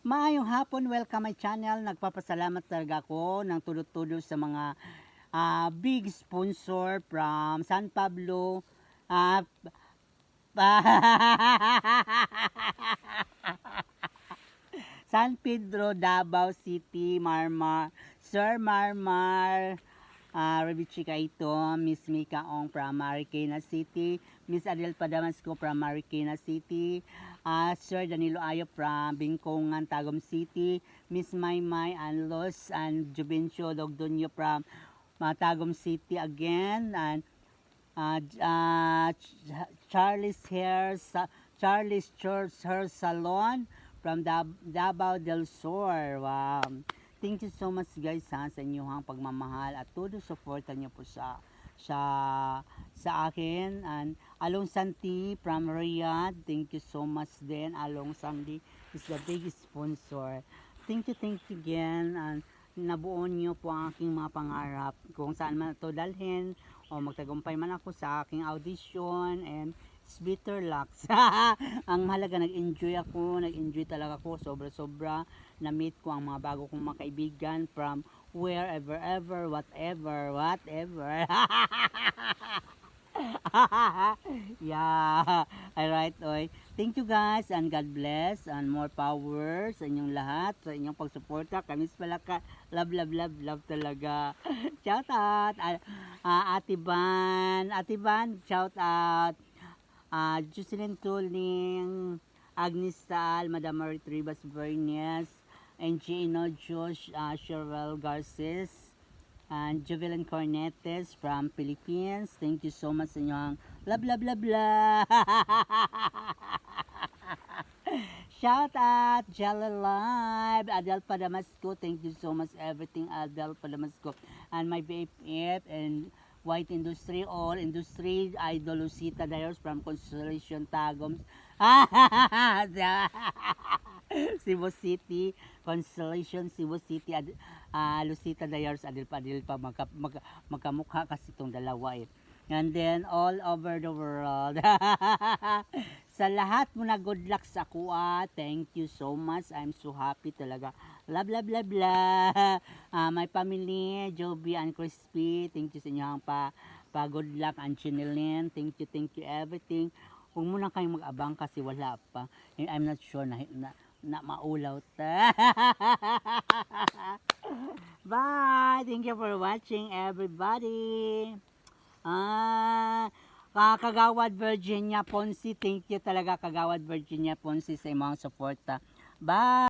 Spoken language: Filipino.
Maayong hapon, welcome my channel. Nagpapasalamat talaga ako ng tulo-tulo sa mga big sponsor from San Pablo. Uh, San Pedro, Davao City, Marmar, Sir Marmar, Rebichika ito, Miss Mika Ong from Marikina City, Miss Adel Padamasco from Marikina City, Sir Danilo Ayo from Bingkongan, Tagum City, Miss Maymay Anlos and Jubencio Dogdonyo from Tagum City again, and Charlie's Church Hair Salon from Davao del Sur. Wow. Thank you so much guys sa inyong pagmamahal at todo suporta niyo po sa akin. And Along Santi from Riyadh, thank you so much din. Along Santi is the biggest sponsor. Thank you again. And nabuo niyo po ang aking mga pangarap kung saan man ito dalhin o magtagumpay man ako sa aking audition, and it's better luck. Ang mahalaga, nag-enjoy talaga ako, sobra-sobra. Na-meet ko ang mga bago kong mga kaibigan from wherever, whatever. Yeah, alright, oy. Thank you guys, and God bless, and more power sa inyong lahat, sa inyong pagsuporta. Kamis pala ka, love talaga. Shout out, Ate Van, shout out. Jocelyn Tuling, Agnes Tal, Madam Marie Tribas Bernes, Engino Josh, Cheryl Garces, and Jovelyn Cornetes from Philippines. Thank you so much sa inyong love. Shout out Jelly Live, Adel Padamasco. Thank you so much everything, Adel Padamasco, and my BFF and White Industry, All Industry, Idol Lucita Dayers from Constellation Tagoms. Cebu City, Constellation Cebu City, Lucita Dayers, Adil pa magkamukha kasi itong dalawa eh. And then all over the world. Sa lahat mo na good luck sa kuha. Thank you so much. I'm so happy talaga. Love. My family, Joby and Crispy. Thank you sa inyo pa good luck, and Chinilin. Thank you everything. Huwag muna kayong mag-abang kasi wala pa. I'm not sure na maulaw ta. Bye. Thank you for watching everybody. Kagawad Virginia Ponce, thank you talaga Kagawad Virginia Ponce sa imong suporta. Bye!